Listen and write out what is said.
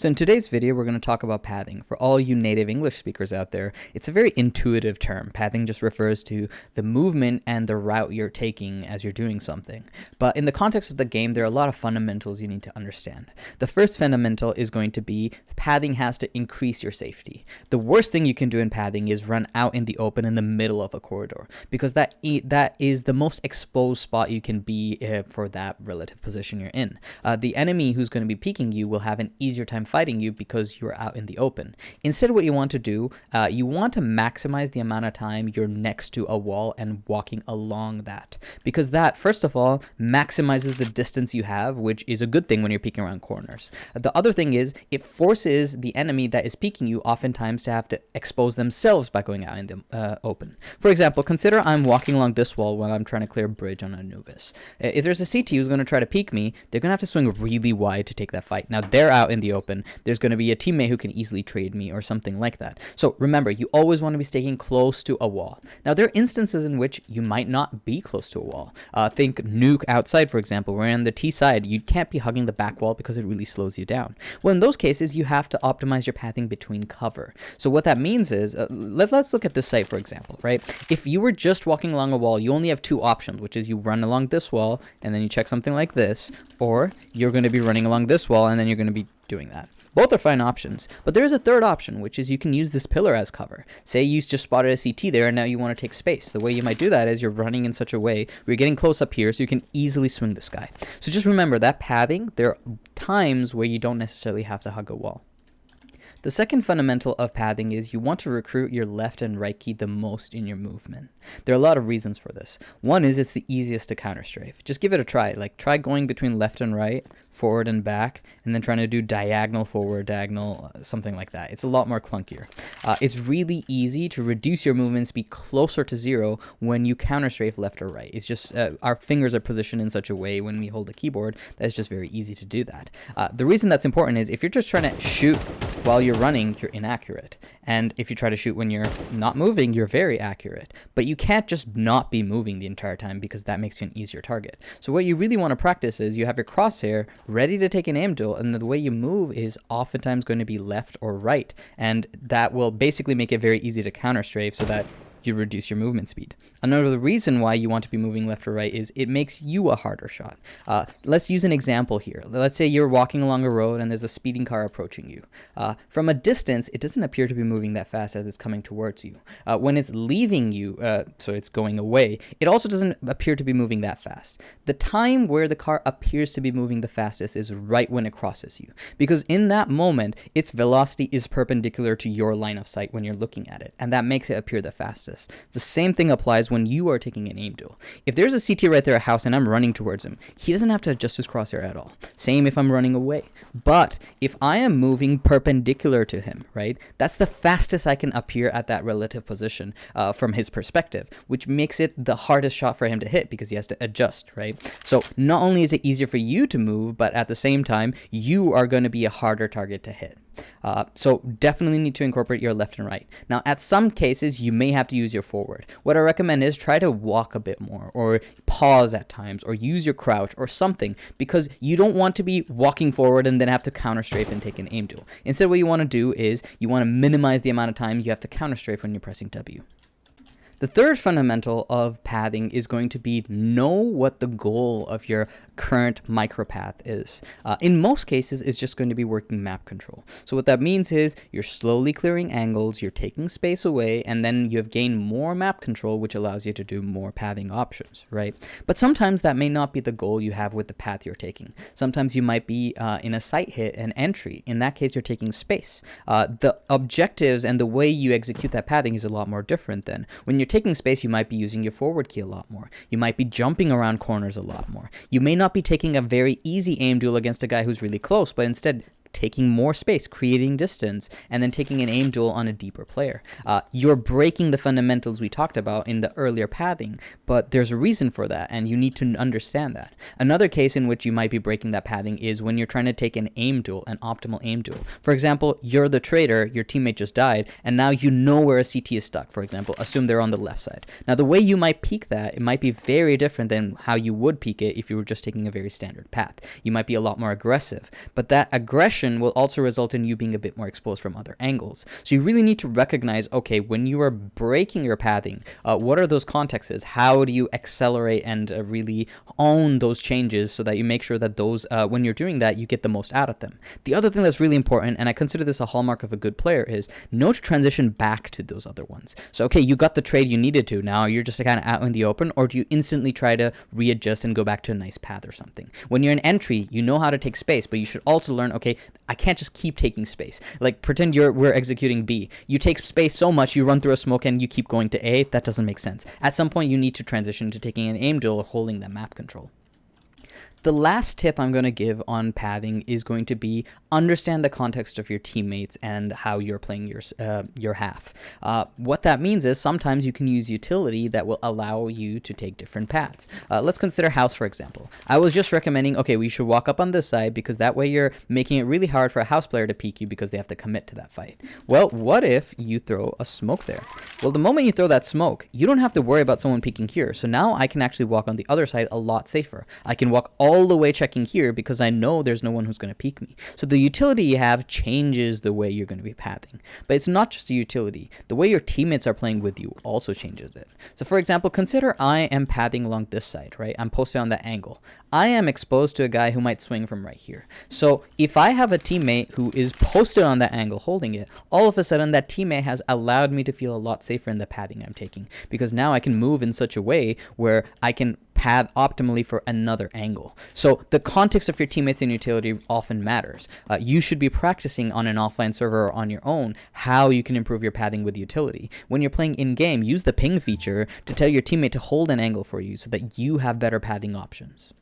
So in today's video, we're going to talk about pathing. For all you native English speakers out there, it's a very intuitive term. Pathing just refers to the movement and the route you're taking as you're doing something. But in the context of the game, there are a lot of fundamentals you need to understand. The first fundamental is going to be pathing has to increase your safety. The worst thing you can do in pathing is run out in the open in the middle of a corridor, because that is the most exposed spot you can be for that relative position you're in. The enemy who's going to be peeking you will have an easier time fighting you because you're out in the open. Instead, what you want to do, you want to maximize the amount of time you're next to a wall and walking along that, because that, first of all, maximizes the distance you have, which is a good thing when you're peeking around corners. The other thing is it forces the enemy that is peeking you oftentimes to have to expose themselves by going out in the open. For example, consider I'm walking along this wall while I'm trying to clear a bridge on Anubis. If there's a CT who's going to try to peek me, they're going to have to swing really wide to take that fight. Now they're out in the open. There's going to be a teammate who can easily trade me or something like that. So remember, you always want to be staying close to a wall. Now there are instances in which you might not be close to a wall. Think nuke outside, for example, where on the T side, you can't be hugging the back wall because it really slows you down. Well, in those cases, you have to optimize your pathing between cover. So what that means is, let's look at this site, for example, right? If you were just walking along a wall, you only have two options, which is you run along this wall and then you check something like this, or you're going to be running along this wall and then you're going to be doing that. Both are fine options, but there is a third option, which is you can use this pillar as cover. Say you just spotted a CT there and now you want to take space. The way you might do that is you're running in such a way where you're getting close up here so you can easily swing this guy. So just remember that pathing, there are times where you don't necessarily have to hug a wall. The second fundamental of pathing is you want to recruit your left and right key the most in your movement. There are a lot of reasons for this. One is it's the easiest to counter strafe. Just give it a try. Like try going between left and right, forward and back, and then trying to do diagonal forward, diagonal, something like that. It's a lot more clunkier. It's really easy to reduce your movement speed closer to zero when you counter strafe left or right. It's just our fingers are positioned in such a way when we hold the keyboard that it's just very easy to do that. The reason that's important is if you're just trying to shoot while you're running, you're inaccurate. And if you try to shoot when you're not moving, you're very accurate. But you can't just not be moving the entire time because that makes you an easier target. So what you really want to practice is you have your crosshair ready to take an aim duel, and the way you move is oftentimes going to be left or right. And that will basically make it very easy to counter strafe so that you reduce your movement speed. Another reason why you want to be moving left or right is it makes you a harder shot. Let's use an example here. Let's say you're walking along a road and there's a speeding car approaching you. From a distance, it doesn't appear to be moving that fast as it's coming towards you. When it's leaving you, so it's going away, it also doesn't appear to be moving that fast. The time where the car appears to be moving the fastest is right when it crosses you, because in that moment, its velocity is perpendicular to your line of sight when you're looking at it, and that makes it appear the fastest. The same thing applies when you are taking an aim duel. If there's a CT right there at house and I'm running towards him, he doesn't have to adjust his crosshair at all. Same if I'm running away. But if I am moving perpendicular to him, right, that's the fastest I can appear at that relative position from his perspective, which makes it the hardest shot for him to hit because he has to adjust, right? So not only is it easier for you to move, but at the same time, you are going to be a harder target to hit. So definitely need to incorporate your left and right. Now, at some cases, you may have to use your forward. What I recommend is try to walk a bit more, or pause at times, or use your crouch or something, because you don't want to be walking forward and then have to counter strafe and take an aim duel. Instead, what you want to do is you want to minimize the amount of time you have to counter strafe when you're pressing W. The third fundamental of pathing is going to be know what the goal of your current micropath is. In most cases, it's just going to be working map control. So what that means is you're slowly clearing angles, you're taking space away, and then you have gained more map control, which allows you to do more pathing options, right? But sometimes that may not be the goal you have with the path you're taking. Sometimes you might be in a site hit, an entry. In that case, you're taking space. The objectives and the way you execute that pathing is a lot more different then. When you're taking space, you might be using your forward key a lot more. You might be jumping around corners a lot more. You may not be taking a very easy aim duel against a guy who's really close, but instead taking more space, creating distance, and then taking an aim duel on a deeper player. You're breaking the fundamentals we talked about in the earlier pathing, but there's a reason for that, and you need to understand that. Another case in which you might be breaking that pathing is when you're trying to take an aim duel, an optimal aim duel. For example, you're the traitor, your teammate just died, and now you know where a CT is stuck, for example. Assume they're on the left side. Now, the way you might peek that, it might be very different than how you would peek it if you were just taking a very standard path. You might be a lot more aggressive, but that aggression transition will also result in you being a bit more exposed from other angles. So you really need to recognize, okay, when you are breaking your pathing, what are those contexts? How do you accelerate and really own those changes so that you make sure that those, when you're doing that, you get the most out of them. The other thing that's really important, and I consider this a hallmark of a good player, is know to transition back to those other ones. So, okay, you got the trade you needed to. Now you're just kind of out in the open, or do you instantly try to readjust and go back to a nice path or something? When you're in entry, you know how to take space, but you should also learn, okay, I can't just keep taking space. Like, pretend we're executing B. You take space so much, you run through a smoke and you keep going to A. That doesn't make sense. At some point, you need to transition to taking an aim duel or holding that map control. The last tip I'm going to give on pathing is going to be understand the context of your teammates and how you're playing your half. What that means is sometimes you can use utility that will allow you to take different paths. Let's consider house, for example. I was just recommending, okay, we should walk up on this side because that way you're making it really hard for a house player to peek you because they have to commit to that fight. Well, what if you throw a smoke there? Well, the moment you throw that smoke, you don't have to worry about someone peeking here. So now I can actually walk on the other side a lot safer. I can walk all the way checking here because I know there's no one who's going to peek me. So the utility you have changes the way you're going to be pathing. But it's not just a utility. The way your teammates are playing with you also changes it. So for example, consider I am pathing along this side, right? I'm posted on that angle. I am exposed to a guy who might swing from right here. So if I have a teammate who is posted on that angle holding it, all of a sudden that teammate has allowed me to feel a lot safer in the pathing I'm taking, because now I can move in such a way where I can path optimally for another angle. So the context of your teammates and utility often matters. You should be practicing on an offline server or on your own how you can improve your pathing with utility. When you're playing in-game, use the ping feature to tell your teammate to hold an angle for you so that you have better pathing options.